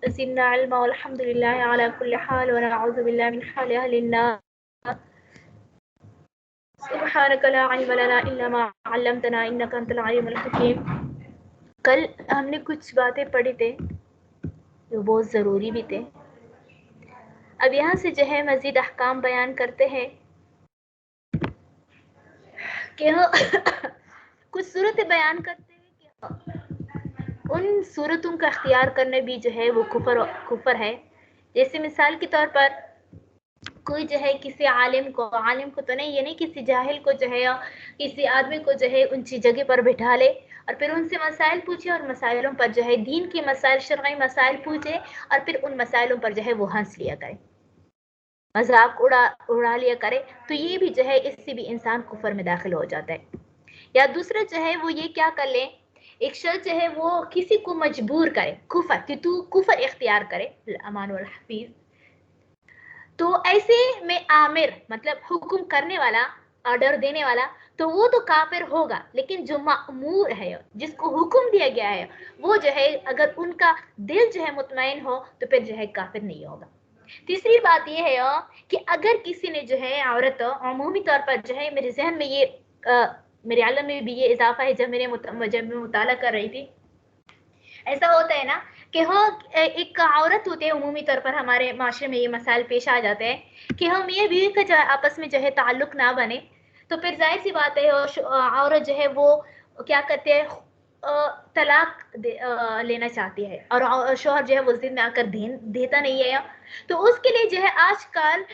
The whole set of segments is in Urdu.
زدنا علما والحمد لله على كل حال ونعوذ بالله من حال أهل النار سبحانك لا علم لنا إلا ما علمتنا إنك أنت العليم الحكيم. کل ہم نے کچھ باتیں پڑھی تھے جو بہت ضروری بھی تھے. اب یہاں سے جو ہے مزید احکام بیان کرتے ہیں کہ کچھ صورتیں بیان کرتے ہیں کہ ان صورتوں کا اختیار کرنے بھی جو ہے وہ کفر ہے. جیسے مثال کے طور پر کوئی جو ہے کسی عالم کو تو نہیں، یہ نہیں کسی جاہل کو جو ہے یا کسی آدمی کو جو ہے اونچی جگہ پر بٹھا لے اور پھر ان سے مسائل پوچھے اور مسائلوں پر جو ہے دین کے مسائل، شرعی مسائل پوچھے اور پھر ان مسائلوں پر جو ہے وہ ہنس لیا کرے، مذاق اڑا لیا کرے. تو یہ بھی جو ہے اس سے بھی انسان کفر میں داخل ہو جاتا ہے. یا دوسرا جو ہے وہ یہ کیا کر لے، ایک شخص جو ہے وہ کسی کو مجبور کرے کفر کہ تو کفر اختیار کرے، الامان والحفیظ. تو ایسے میں آمر مطلب حکم کرنے والا، آرڈر دینے والا، تو وہ تو کافر ہوگا، لیکن جو مأمور ہے جس کو حکم دیا گیا ہے وہ جو ہے اگر ان کا دل جو ہے مطمئن ہو تو پھر جو ہے کافر نہیں ہوگا. تیسری بات یہ ہے کہ اگر کسی نے جو ہے عورت، عمومی طور پر جو ہے میرے ذہن میں یہ میرے علم میں بھی یہ اضافہ ہے جب میں مطالعہ کر رہی تھی، ایسا ہوتا ہے نا کہ ایک عورت ہوتی ہے، عمومی طور پر ہمارے معاشرے میں یہ مسائل پیش آ جاتے ہیں کہ ہم یہ بیوی کا جو آپس میں جو ہے تعلق نہ بنے، تو پھر ظاہر سی بات ہے عورت جو ہے وہ کیا کرتے ہیں، طلاق لینا چاہتی ہے اور شوہر جو ہے وہ ضد میں آ کر دیتا نہیں ہے. تو اس کے لیے جو ہے آج کل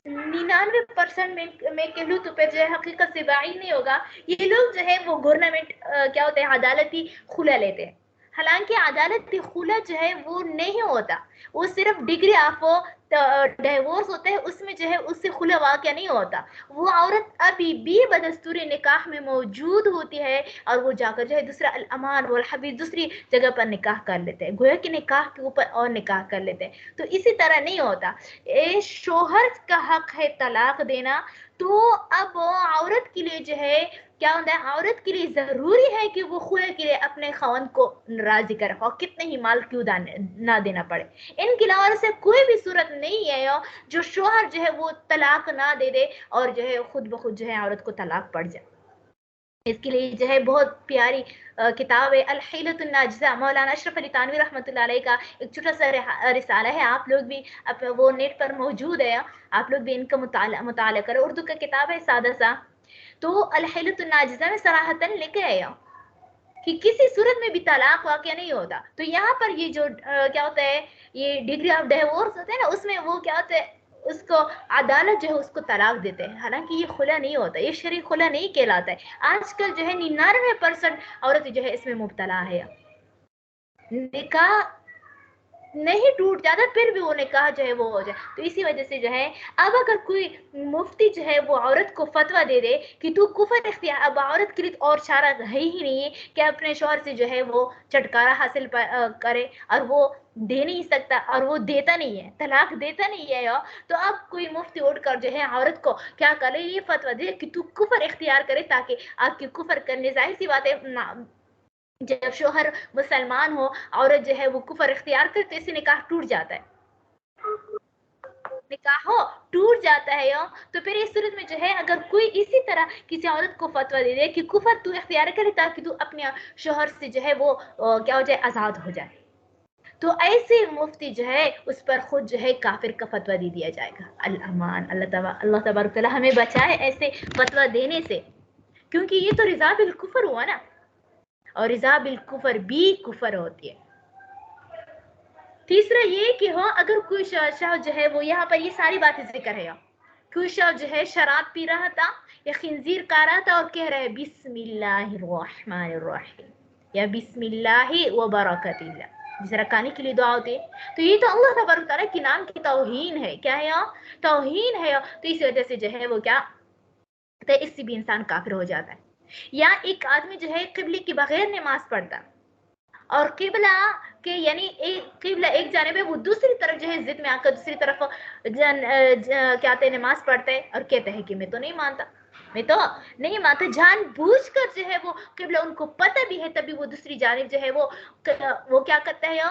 99% میں کہہ لوں تو پھر جو ہے حقیقت سے بعید نہیں ہوگا، یہ لوگ جو ہے وہ گورنمنٹ کیا ہوتا ہے عدالتی خلا لیتے ہیں. حالانکہ عدالتی خلا جو ہے وہ نہیں ہوتا، وہ صرف ڈگری آف ڈیورس ہوتا ہے، اس میں جو ہے اس سے خلا واقع نہیں ہوتا. وہ عورت ابھی بھی بدستور نکاح میں موجود ہوتی ہے اور وہ جا کر جو ہے دوسرا الامان والحفیظ دوسری جگہ پر نکاح کر لیتے ہیں، گویا کہ نکاح کے اوپر اور نکاح کر لیتے ہیں. تو اسی طرح نہیں ہوتا. شوہر کا حق ہے طلاق دینا، تو اب عورت کے لیے جو ہے کیا ہوتا ہے، عورت کے لیے ضروری ہے کہ وہ خلع کے لیے اپنے خاوند کو راضی کرے، اور کتنے ہی مال کیوں نہ دینا پڑے. ان کے علاوہ سے کوئی بھی صورت نہیں ہے جو شوہر جو ہے وہ طلاق نہ دے دے اور جو ہے خود بخود جو ہے عورت کو طلاق پڑ جائے. اس کے لیے جو ہے بہت پیاری کتاب ہے الحیلۃ الناجزہ، مولانا اشرف علی تھانوی رحمۃ اللہ علیہ کا ایک چھوٹا سا رسالہ ہے. آپ لوگ بھی وہ نیٹ پر موجود ہے، آپ لوگ بھی ان کا مطالعہ کریں. اردو کا کتاب ہے سادہ سا. تو الحیلۃ الناجزہ میں صراحتاً لکھا ہے کہ کسی صورت میں بھی طلاق واقع نہیں ہوتا. تو یہاں پر یہ جو کیا ہوتا ہے، یہ ڈگری آف ڈیورس ہوتا ہے نا، اس میں وہ کیا ہوتا ہے، اس کو عدالت جو ہے اس کو طلاق دیتے ہیں. حالانکہ یہ خلا نہیں ہوتا، یہ شرعی خلا نہیں کہلاتا ہے. آج کل جو ہے 99% عورت جو ہے اس میں مبتلا ہے. نکاح نہیں ٹوٹ جاتا پھر بھی وہ نکاح جو ہے وہ ہو جائے. تو اسی وجہ سے جو ہے اب اگر کوئی مفتی جو ہے وہ عورت کو فتویٰ دے دے کہ تو کفر اختیار، اب عورت کے لیے اور چارہ ہے ہی نہیں ہے کہ اپنے شوہر سے جو ہے وہ چھٹکارا حاصل کرے، اور وہ دے نہیں سکتا اور وہ دیتا نہیں ہے، طلاق دیتا نہیں ہے. تو اب کوئی مفتی اٹھ کر جو ہے عورت کو کیا کرے، یہ فتویٰ دے کہ تو کفر اختیار کرے، تاکہ آپ کی کفر کرنے، ظاہر سی بات ہے جب شوہر مسلمان ہو عورت جو ہے وہ کفر اختیار کرتے اسے نکاح ٹوٹ جاتا ہے، نکاح ٹوٹ جاتا ہے. تو پھر اس صورت میں جو ہے اگر کوئی اسی طرح کسی عورت کو فتویٰ دے دے کہ کفر تو اختیار کرے تاکہ تو اپنے شوہر سے جو ہے وہ کیا ہو جائے، آزاد ہو جائے، تو ایسے مفتی جو ہے اس پر خود جو ہے کافر کا فتویٰ دے دیا جائے گا. الامان، اللہ تبارک تعالیٰ ہمیں بچائے ایسے فتویٰ دینے سے، کیونکہ یہ تو رضا بالکفر ہوا نا، اور رضا بالکفر بھی کفر ہوتی ہے. تیسرا یہ کہ اگر کوئی شخص جو ہے وہ یہاں پر یہ ساری باتیں ذکر ہے، کوئی شخص جو ہے شراب پی رہا تھا یا خنزیر کھا رہا تھا اور کہہ رہا ہے بسم اللہ الرحمن الرحیم یا بسم اللہ وبرکات اللہ، جس طرح کھانے کے لیے دعا ہوتی ہے، تو یہ تو اللہ تبارک تعالیٰ کے نام کی توہین ہے. کیا ہے؟ توہین ہے. تو اس وجہ سے جو ہے وہ کیا، تو اس سے بھی انسان کافر ہو جاتا ہے. یا ایک آدمی جو ہے قبلے کے بغیر نماز پڑھتا اور قبلہ کہ یعنی قبلہ ایک جانب ہے، وہ دوسری طرف جو ہے ضد میں آ کر دوسری طرف کیا کہتے ہیں نماز پڑھتے ہیں اور کہتے ہیں کہ میں تو نہیں مانتا، میں تو نہیں مانتا، جان بوجھ کر جو ہے وہ قبلہ ان کو پتہ بھی ہے تبھی وہ دوسری جانب جو ہے وہ کیا کرتا ہے،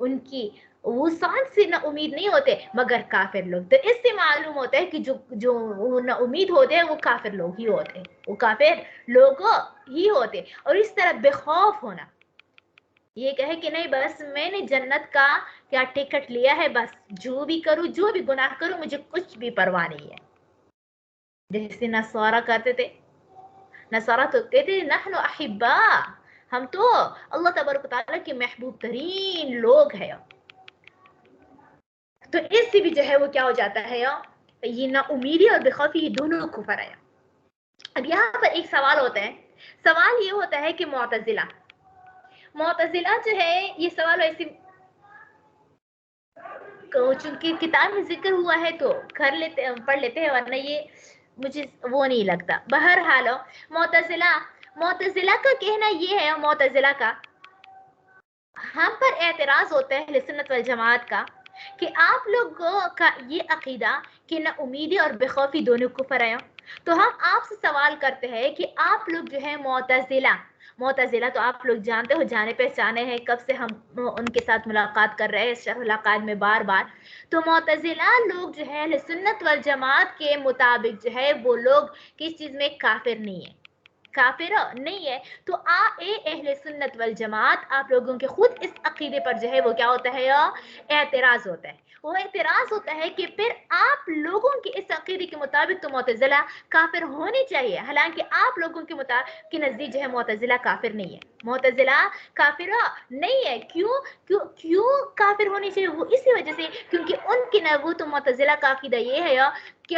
ان کی وصال سے نا امید نہیں ہوتے مگر کافر لوگ. تو اس سے معلوم ہوتا ہے کہ جو نا امید ہوتے ہیں وہ کافر لوگ ہی ہوتے ہیں, وہ کافر لوگ ہی ہوتے. اور اس طرح بے خوف ہونا, یہ کہے کہ نہیں بس میں نے جنت کا کیا ٹکٹ لیا ہے, بس جو بھی کروں جو بھی گناہ کروں مجھے کچھ بھی پرواہ نہیں ہے. جیسے نصارہ کہتے تھے, نصارہ تو کہتے نحن احبا, ہم تو اللہ تبارک و تعالیٰ کے محبوب ترین لوگ ہیں. تو اس سے بھی جو ہے وہ کیا ہو جاتا ہے, یہ نا امیدی اور بے خوفی یہ دونوں کفر ہے. اب یہاں پر ایک سوال ہوتا ہے, سوال یہ ہوتا ہے کہ معتزلہ جو ہے, یہ سوال ایسے چونکہ کتاب میں ذکر ہوا ہے تو پڑھ لیتے ہیں, ورنہ یہ مجھے وہ نہیں لگتا. بہرحال معتزلہ کا کہنا یہ ہے, معتزلہ کا ہم پر اعتراض ہوتا ہے اہل سنت والجماعت کا کہ آپ لوگوں کا یہ عقیدہ کہ نا امیدی اور بے خوفی دونوں کفر ہیں. تو ہم آپ سے سوال کرتے ہیں کہ آپ لوگ جو ہے معتزلہ تو آپ لوگ جانتے ہو, جانے پہچانے ہیں, کب سے ہم ان کے ساتھ ملاقات کر رہے ہیں شرح العقائد میں بار بار. تو معتزلہ لوگ جو ہے اہل سنت والجماعت کے مطابق جو ہے وہ لوگ کس چیز میں کافر نہیں ہے, کافر نہیں ہے. تو اے اہل سنت والجماعت, آپ لوگوں کے خود اس عقیدے پر جو ہے وہ کیا ہوتا ہے, اعتراض ہوتا ہے. وہ اعتراض ہوتا ہے کہ پھر آپ لوگوں کے اس عقیدے کے مطابق تو معتزلہ کافر ہونے چاہیے, حالانکہ آپ لوگوں کے نزدیک جو ہے معتزلہ کافر نہیں ہے. معتزلہ کافر نہیں ہے. کیوں کافر ہونی چاہیے؟ وہ اسی وجہ سے کیونکہ ان کی وہ تو معتزلہ کا عقیدہ یہ ہے کہ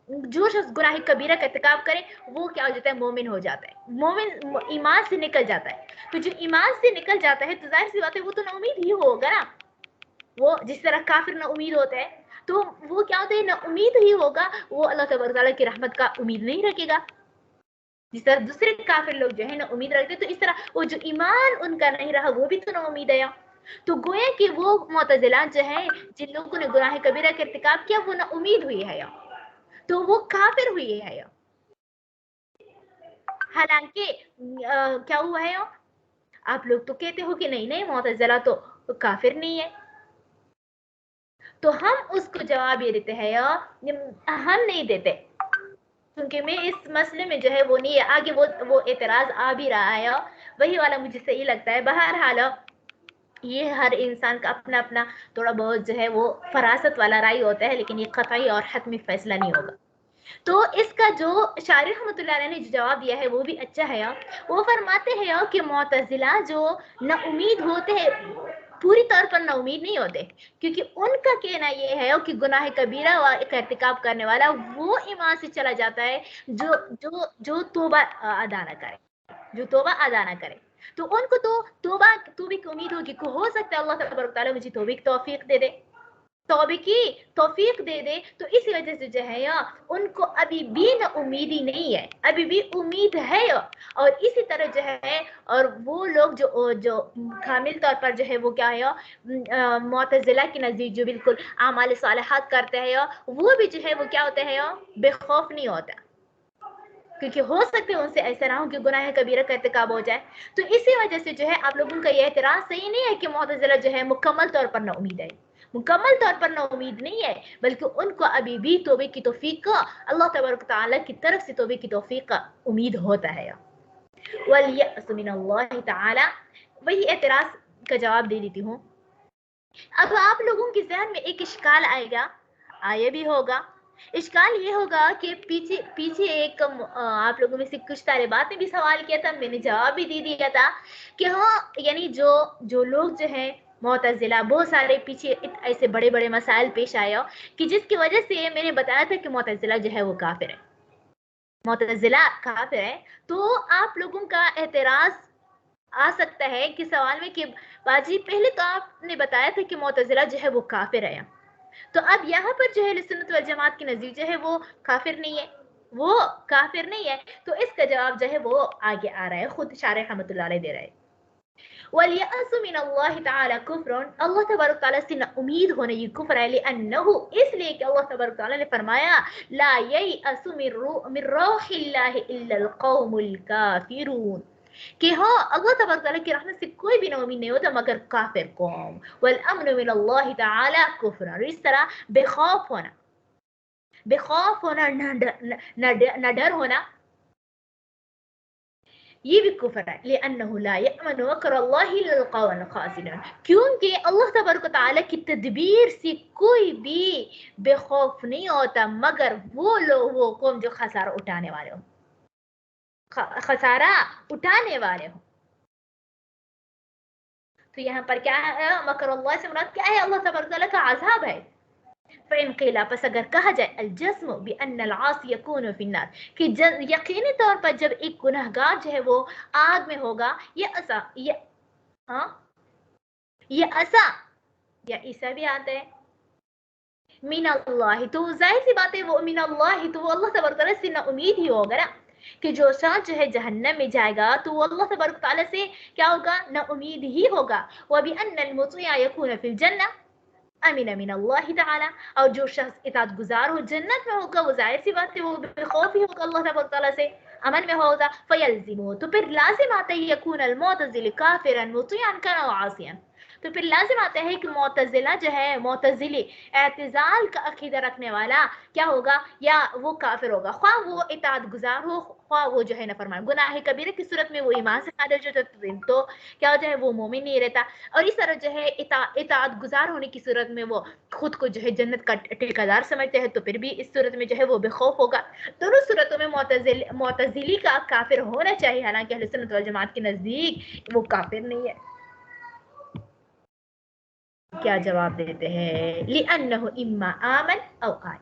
جو شخص گناہ کبیرہ کا ارتکاب کرے وہ کیا ہو جاتا ہے, مومن ہو جاتا ہے, مومن ایمان سے نکل جاتا ہے. تو جو ایمان سے نکل جاتا ہے تو ظاہر سی بات ہے وہ تو نا امید ہی ہوگا نا, وہ جس طرح کافر نا امید ہوتا ہے تو وہ کیا ہوتا ہے, نا امید ہی ہوگا, وہ اللہ تبارک تعالیٰ کی رحمت کا امید نہیں رکھے گا. جس طرح دوسرے کافر لوگ جو ہے نا امید رکھتے, تو اس طرح وہ جو ایمان ان کا نہیں رہا وہ بھی تو نا امید ہے. تو گویا کہ وہ معتزلہ جو ہے جن لوگوں نے گناہ کبیرہ کا ارتکاب کیا وہ نا امید ہوئی ہے تو وہ کافر ہوئی ہے. حالانکہ کیا ہوا ہے, آپ لوگ تو کہتے ہو کہ نہیں معتزلہ تو کافر نہیں ہے. تو ہم اس کو جواب یہ دیتے ہیں, ہم نہیں دیتے, کیونکہ میں اس مسئلے میں جو ہے وہ نہیں ہے. آگے وہ اعتراض آ بھی رہا ہے, وہی والا مجھے صحیح لگتا ہے. بہرحال یہ ہر انسان کا اپنا اپنا تھوڑا بہت جو ہے وہ فراست والا رائے ہوتا ہے, لیکن یہ قطعی اور حتمی فیصلہ نہیں ہوگا. تو اس کا جو شارح رحمۃ اللہ علیہ نے جو جواب دیا ہے وہ بھی اچھا ہے. وہ فرماتے ہیں کہ معتزلہ جو نا امید ہوتے ہیں پوری طور پر نا امید نہیں ہوتے, کیونکہ ان کا کہنا یہ ہے کہ گناہ کبیرہ کا ارتکاب کرنے والا وہ ایمان سے چلا جاتا ہے جو توبہ ادا نہ کرے. تو ان کو تو توبہ کی امید ہوگی کہ ہو سکتا ہے اللہ تبارک تعالیٰ مجھے توبہ کی توفیق دے دے. تو اسی وجہ سے جو ہے ان کو ابھی بھی نا امیدی نہیں ہے, ابھی بھی امید ہے. اور اسی طرح جو ہے اور وہ لوگ جو کامل طور پر جو ہے وہ کیا ہے معتزلہ کے نزدیک جو بالکل اعمال صالحات کرتے ہیں وہ بھی جو ہے وہ کیا ہوتا ہے, بے خوف نہیں ہوتا, کیونکہ ہو سکتے ان سے ایسا نہ ہو کہ گناہ کبیرہ کا ارتکاب ہو جائے. تو اسی وجہ سے جو ہے آپ لوگوں کا یہ اعتراض صحیح نہیں ہے کہ معتزلہ جو ہے مکمل طور پر نا امید ہے, مکمل طور پر نا امید نہیں ہے, بلکہ ان کو ابھی بھی توبے کی توفیق کا اللہ تبارک تعالیٰ کی طرف سے توبے کی توفیق کا امید ہوتا ہے. وَالْيَأْسُ مِنَ اللَّهِ تعالیٰ, وہی اعتراض کا جواب دے دیتی ہوں. اب آپ لوگوں کے ذہن میں ایک اشکال آئے گا, آیا بھی ہوگا. اشکال یہ ہوگا کہ پیچھے ایک آپ لوگوں میں سے کچھ طالبات نے بھی سوال کیا تھا, میں نے جواب بھی دے دیا تھا کہ ہاں یعنی جو لوگ جو ہیں معتزلہ, بہت سارے پیچھے ایسے بڑے بڑے مسائل پیش آئے کہ جس کی وجہ سے میں نے بتایا تھا کہ معتزلہ جو ہے وہ کافر ہے, معتزلہ کافر ہے. تو آپ لوگوں کا اعتراض آ سکتا ہے کہ سوال میں کہ باجی پہلے تو آپ نے بتایا تھا کہ معتزلہ جو ہے وہ کافر ہے, تو اب یہاں پر جو ہے سنت والجماعت کے نزدیک جو ہے وہ کافر نہیں ہے, وہ کافر نہیں ہے. تو اس کا جواب جو ہے وہ آگے آ رہا ہے, خود شارح رحمۃ اللہ علیہ دے رہے ہیں. وَالْيَأْسُ مِنَ اللَّهِ تَعَالَى كُفْرٌ, اللہ تبارک تعالیٰ سے امید ہونے یہ کفر ہے, لِأَنَّهُ اس لیے کہ اللہ تبارک تعالیٰ نے فرمایا لَا يَيْأَسُ مِن رَوْحِ اللَّهِ إِلَّا الْقَوْمُ الْكَافِرُونَ, کہ ہاں اللہ تبارک تعالیٰ کی رحمت سے کوئی بھی نا امید نہیں ہوتا مگر کافر قوم. والامن من اللہ تعالی کفر. اور اس طرح بے خوف ہونا نہ ڈر ہونا یہ بھی کفر ہے. لأنه لا يأمن مکر اللہ الا القوم الخاسرون. کیونکہ اللہ تبارک و تعالیٰ کی تدبیر سے کوئی بھی بے خوف نہیں ہوتا مگر وہ لوگ، وہ قوم جو خسارہ اٹھانے والے ہوں، خسارہ اٹھانے والے ہوں. تو یہاں پر کیا ہے؟ مکر اللہ سے مراد کیا ہے؟ اللہ تبارک تعالیٰ کا عذاب ہے. فإن قیل، پس اگر کہا جائے الجزم بأن العاصی یکون فی النار، کہ یقینی طور پر جب ایک گنہگار جو ہے وہ آگ میں ہوگا، یہ ایسا یا عیسیٰ بھی آتا ہے من اللہ، تو ظاہر سی بات ہے وہ من اللہ، تو وہ اللہ تبارک تعالیٰ سے نا امید ہی ہوگا نا، کہ جو شخص جو ہے جہنم میں جائے گا تو وہ اللہ تبارک تعالیٰ سے کیا ہوگا؟ نا امید ہی ہوگا. وَبِأَنَّ الْمُطِيعَ يَكُونَ فِي الْجَنَّةِ امین من اللہ تعالیٰ، اور جو شخص اطاعت گزار ہو جنت میں ہوگا، وہ ظاہر سی بات ہے وہ بے خوف ہی ہوگا، اللہ تبارک تعالیٰ سے امن میں ہوگا. فَيَلْزِمُ، تو پھر لازم آتا ہے يَكُونَ الْمُعْتَزِلِ كَافِرًا مُطِيعًا كَانَ أَوْ عَاصِيًا، تو پھر لازم آتا ہے کہ معتزلہ جو ہے، معتزلی اعتزال کا عقیدہ رکھنے والا کیا ہوگا؟ یا وہ کافر ہوگا، خواہ وہ اطاعت گزار ہو، خواہ وہ جو ہے نافرمان. گناہ کبیرہ کی صورت میں وہ ایمان سے خارج ہو جاتا تو کیا جو ہے وہ مومن نہیں رہتا، اور اس طرح جو ہے اطاعت گزار ہونے کی صورت میں وہ خود کو جو ہے جنت کا ٹھیکیدار سمجھتے ہیں، تو پھر بھی اس صورت میں جو ہے وہ بے خوف ہوگا. دونوں صورتوں میں معتزلی کا کافر ہونا چاہیے، حالانکہ اہل سنت والجماعت کے نزدیک وہ کافر نہیں ہے. کیا جواب دیتے ہیں؟ لِأَنَّهُ إِمَّا آمَنَ أَوْ آمَنَ،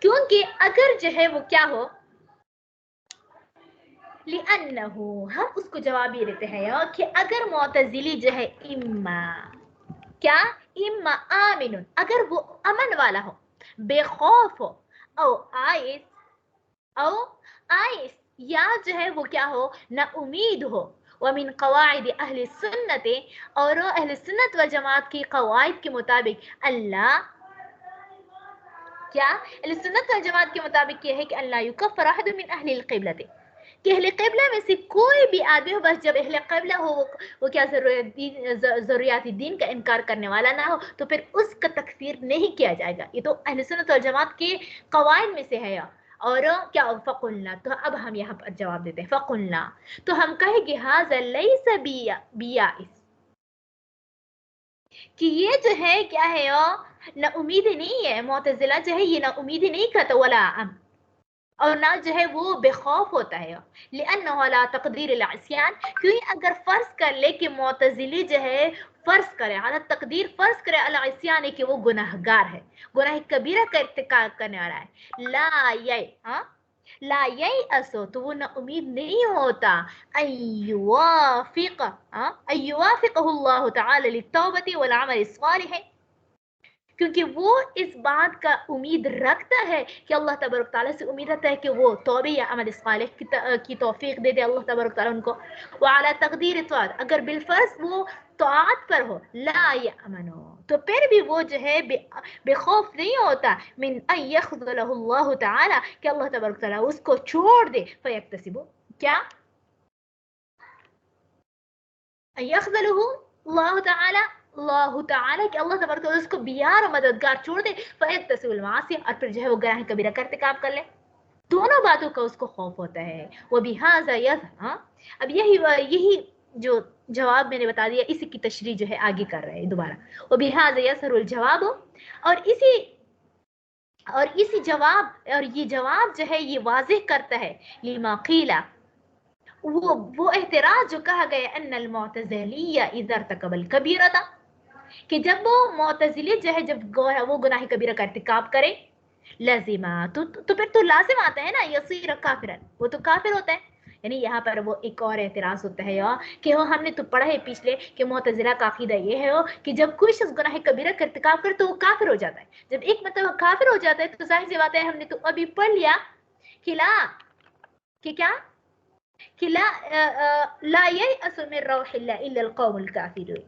کیونکہ اگر جو ہے وہ کیا ہو، لِأَنَّهُ، ہم اس کو جواب یہ دیتے ہیں کہ اگر معتزلی جو ہے اما کیا، اما آمن، اگر وہ امن والا ہو، بے خوف ہو، او آئس یا جو ہے وہ کیا ہو، نہ امید ہو. ومن قواعد اہل السنت، اور اہل سنت والجماعت کی قواعد کے مطابق اللہ کیا، اہل سنت والجماعت کے مطابق یہ ہے کہ اللہ یکفر احد من اہل القبلۃ، کہ اہل قبلہ میں سے کوئی بھی آدمی ہو، بس جب اہل قبلہ ہو وہ کیا ضروریات دین کا انکار کرنے والا نہ ہو، تو پھر اس کا تکفیر نہیں کیا جائے گا. یہ تو اہل سنت والجماعت کے قواعد میں سے ہے. اور کیا فقلنا، تو اب ہم یہاں پر جواب دیتے ہیں. فقلنا، تو ہم کہیں گے ھذا لیس بیائس، کہ یہ جو ہے کیا ہے، نہ امید نہیں ہے. معتزلہ جو ہے یہ نہ امید نہیں کرتا، ولا اور نہ جو ہے وہ بے خوف ہوتا ہے. لأنه على تقدیر العصیان، کیونکہ اگر فرض کر لے کہ معتزلی جو ہے فرض کرے، على تقدیر فرض کرے العصیان، کہ وہ گناہگار ہے، گناہ کبیرہ کا ارتکاب کرنے والا ہے، لا ییأسو، تو وہ نہ امید نہیں ہوتا ان یوافقہ اللہ تعالی للتوبۃ والعمل الصالح، کیونکہ وہ اس بات کا امید رکھتا ہے کہ اللہ تبارک تعالیٰ سے امید رکھتا ہے کہ وہ توبہ یا عمل صالح کی توفیق دے دے اللہ تبارک تعالیٰ ان کو. وعلی تقدیر طاعت، اگر بالفرض وہ طاعت پر ہو، لا یأمنو، تو پھر بھی وہ جو ہے بے خوف نہیں ہوتا، من ان یخذلہ اللہ تعالیٰ، کہ اللہ تبارک تعالیٰ اس کو چھوڑ دے. فیکتسبو، کیا یخذلہ اللہ تعالیٰ، اللہ تعالیٰ کہ اللہ تبارک اس کو بیار و مددگار چھوڑ دے. فیکتسب المعاصی، اور پھر جو ہے وہ گناہ کبیرہ کا ارتکاب کر لے. دونوں باتوں کا اس کو خوف ہوتا ہے. وبہذا یظہر، اب یہی جو جواب میں نے بتا دیا، اسی کی تشریح جو ہے آگے کر رہے ہیں دوبارہ. وبہذا یظہر الجواب، اور اسی جواب، اور یہ جواب جو ہے یہ واضح کرتا ہے لما قیلہ، وہ اعتراض جو کہا گیا ان المعتزلیہ اذا ارتکب الکبیرۃ، کہ جب وہ معتزلی جو ہے جب وہ گناہ کبیرہ کا ارتکاب کرے، لازمہ، تو پھر تو لازم آتا ہے نا، یصیر کافرا، وہ تو کافر ہوتا ہے. یعنی یہاں پر وہ ایک اور اعتراض ہوتا ہے کہ ہم نے تو پڑھا ہے پچھلے کہ معتزلہ کا عقیدہ یہ ہے کہ جب کوئی شخص گناہ کبیرہ کا ارتکاب کرے تو وہ کافر ہو جاتا ہے. جب ایک مطلب کافر ہو جاتا ہے تو ظاہر سی بات ہے، ہم نے تو ابھی پڑھ لیا کہ لا ییأس من روح اللہ الا القوم الکافرون،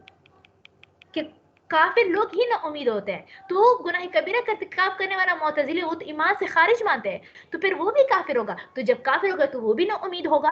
کہ کافر لوگ ہی نا امید ہوتے ہیں. تو گناہ کبیرہ کا ارتکاب کرنے والا معتزلی وہ تو ایمان سے خارج مانتے ہیں، تو پھر وہ بھی کافر ہوگا. تو جب کافر ہوگا تو وہ بھی نا امید ہوگا.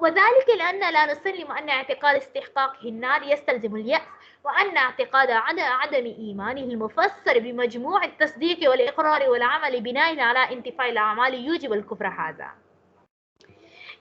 وذلك لأن لا نسلم أن اعتقاد استحقاقه النار يستلزم اليأس، وأن اعتقاد عدم إيمانه المفسر بمجموع التصديق والإقرار والعمل بناء على انتفاء الأعمال يوجب الكفر هذا،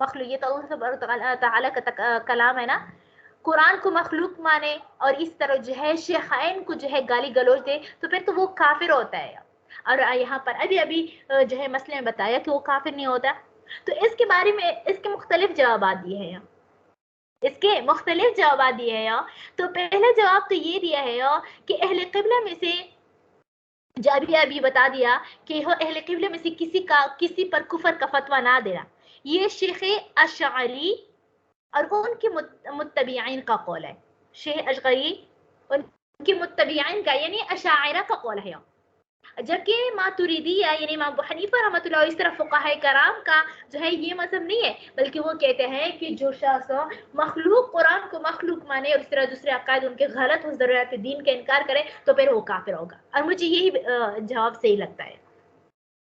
مخلوق، یہ تو اللہ تعالیٰ کا کلام ہے نا. قرآن کو مخلوق مانے اور اس طرح جو ہے شیخین کو جو ہے گالی گلوچ دے تو پھر تو وہ کافر ہوتا ہے. اور یہاں پر ابھی جو ہے مسئلے میں بتایا کہ وہ کافر نہیں ہوتا. تو اس کے بارے میں اس کے مختلف جوابات دیے ہیں. تو پہلا جواب تو یہ دیا ہے کہ اہل قبلہ میں سے جو ابھی بتا دیا کہ اہل قبلہ میں سے کسی پر کفر کا فتویٰ نہ دینا، یہ شیخ اشعری اور ان کی متبعین کا قول ہے. شیخ اشعری ان کی متبعین کا یعنی اشاعرہ کا قول ہے. جبکہ ماتریدیہ یعنی امام ابو حنیفہ رحمۃ اللہ اس طرح فقہاء کرام کا جو ہے یہ مذہب نہیں ہے، بلکہ وہ کہتے ہیں کہ جو شخص مخلوق قرآن کو مخلوق مانے اور اس طرح دوسرے عقائد ان کے غلط ہو ضروریات دین کا انکار کرے تو پھر وہ کافر ہوگا. اور مجھے یہی جواب صحیح لگتا ہے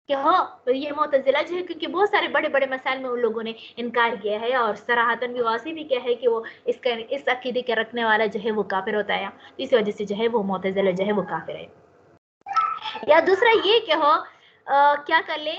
کہ ہاں یہ معتزلہ جو ہے کیونکہ بہت سارے بڑے بڑے مسائل میں ان لوگوں نے انکار کیا ہے اور صراحتاً بھی واضح بھی کیا ہے کہ وہ اس عقیدے کے رکھنے والا جو ہے وہ کافر ہوتا ہے. اس وجہ سے جو ہے وہ معتزلہ جو ہے وہ کافر ہے. یا دوسرا یہ کہ کیا کر لے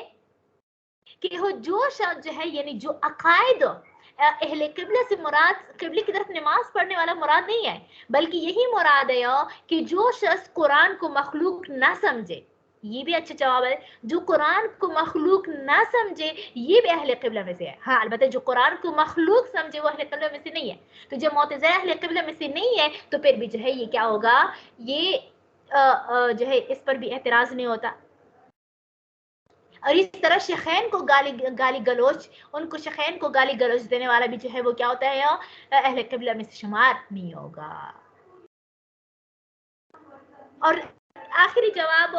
کہ جو شخص جو ہے یعنی جو عقائد اہل قبلہ سے مراد قبلے کی طرف نماز پڑھنے والا مراد نہیں ہے، بلکہ یہی مراد ہے کہ جو شخص قرآن کو مخلوق نہ سمجھے. یہ بھی اچھا جواب ہے. جو قرآن کو مخلوق نہ سمجھے یہ بھی اہل قبلہ میں سے ہے. ہاں البتہ جو قرآن کو مخلوق سمجھے وہ اہل قبلہ میں سے نہیں ہے. تو جب معتزلہ اہل قبلہ میں سے نہیں ہے تو پھر بھی جو ہے یہ کیا ہوگا، یہ جو ہے اس پر بھی اعتراض نہیں ہوتا. اور اس طرح شیخین کو گالی گلوچ ان کو شیخین کو گالی گلوچ دینے والا بھی جو ہے وہ کیا ہوتا ہے اہل قبلہ میں سے شمار نہیں ہوگا. اور آخری جواب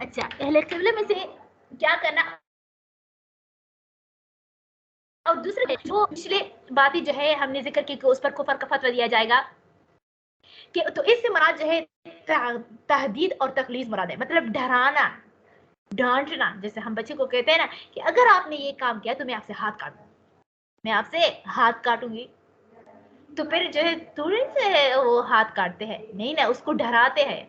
اچھا اہل قبلہ میں سے کیا کرنا. اور دوسرے جو پچھلے باتیں جو ہے ہم نے ذکر کی کہ اس پر کفر کا فتویٰ دیا جائے گا کہ تو اس سے مراد جو ہے تہدید اور تخلیص مراد ہے. مطلب ڈرانا ڈانٹنا، جیسے ہم بچے کو کہتے ہیں نا کہ اگر آپ نے یہ کام کیا تو میں آپ سے ہاتھ کاٹوں گی. تو پھر جو ہے تھوڑی سے وہ ہاتھ کاٹتے ہیں، نہیں نا، اس کو ڈراتے ہیں.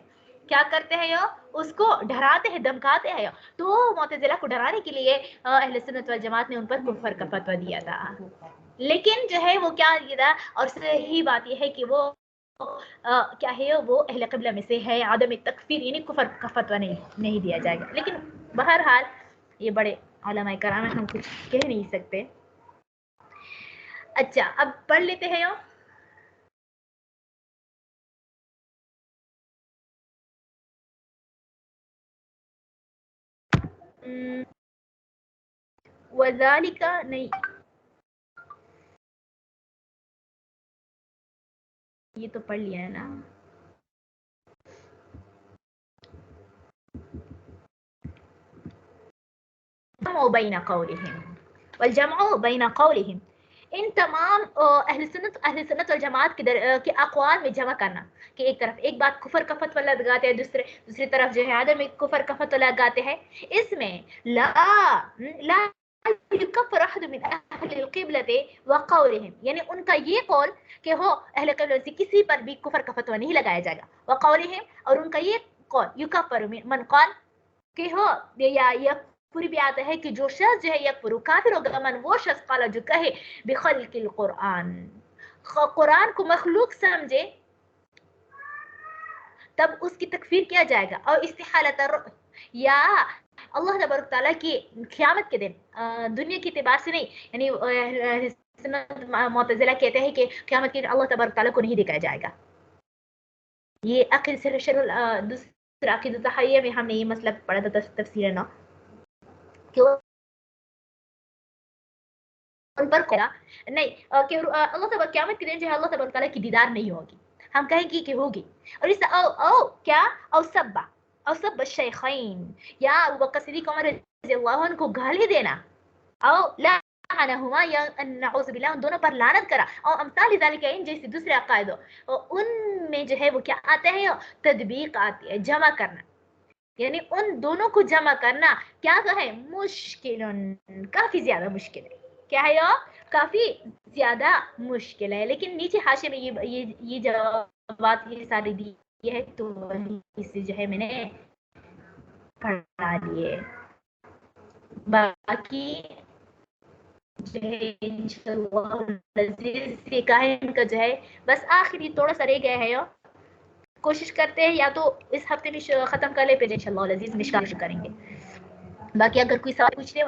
کیا کرتے ہیں اس کو ڈراتے ہیں، دھمکاتے ہیں. تو معتزلہ کو ڈرانے کے لیے اہل سنت والجماعت نے ان پر کفر کا فتویٰ دیا تھا. لیکن جو ہے وہ کیا تھا، اور صحیح بات یہ ہے کہ وہ کیا ہے وہ اہل قبلہ میں سے ہے. عدم تکفیر یعنی کفر کا فتویٰ نہیں دیا جائے گا. لیکن بہرحال یہ بڑے علماء کرام ہم کچھ کہہ نہیں سکتے. اچھا اب پڑھ لیتے ہیں وذالک نہیں، یہ تو پڑھ لیا ہے نا. بین قولہم والجمع بین قولہم، ان تمام اہل سنت والجماعت کے اقوال میں جمع کرنا کہ ایک طرف ایک بات کفر کا فتویٰ لگاتے ہیں، دوسری طرف جو ہے عدم کفر کا فتویٰ لگاتے ہیں. اس میں لا یکفر احد من اہل القبلۃ وقولہم، یعنی ان کا یہ قول کہ ہو اہل قبلہ سے کسی پر بھی کفر کا فتویٰ نہیں لگایا جائے گا. وقولہم، اور ان کا یہ قول یکفر من قال کہ ہو یا پوری بھی آتا ہے کہ جو شخص جو ہے یکفر کافر ہوگا من وہ شخص قال جو کہے بخلق القرآن، قرآن کو مخلوق سمجھے تب اس کی تکفیر کیا جائے گا. اور استحالت یا اللہ تبارک تعالیٰ کی قیامت کے دن دنیا کے اعتبار سے نہیں، یعنی معتزلہ کہتے ہیں کہ قیامت کے دن اللہ تبارک تعالیٰ کو نہیں دکھایا جائے گا. یہ عقیدہ دوسرا عقیدہ تحیہ میں ہم نے یہ مسئلہ پڑھا تھا تفسیر نا کہ ان پر نہیں کہ اللہ تبارک قیامت کے دن جو ہے اللہ تبارک تعالیٰ کی دیدار نہیں ہوگی. ہم کہیں گے کہ ہوگی. اور اس کیا او سب الشیخین، یا ابو بکر صدیق عمر رضی اللہ عنہ کو گالی دینا، او لعنہما یا نعوذ باللہ ان دونوں پر لعنت کرا، او امثال ذالک ان جیسے دوسرے عقائد ان میں جو ہے وہ کیا آتے ہیں تطبیق آتی ہے، جمع کرنا. یعنی ان دونوں کو جمع کرنا کیا ہے مشکل، کافی زیادہ مشکل ہے. کیا ہے یہ کافی زیادہ مشکل ہے. لیکن نیچے حاشے میں یہ جوابات یہ ساری دی ہے تو اس سے جو ہے میں نے پڑھا لیے. باقی جو ہے انشاءاللہ لذیذ فقہ کا جو ہے بس آخری تھوڑا سا رہ گیا ہے. کوشش کرتے ہیں یا تو اس ہفتے میں ختم کر لے پھر انشاءاللہ لذیذ مشکل کریں گے. باقی اگر کوئی سوال پوچھنے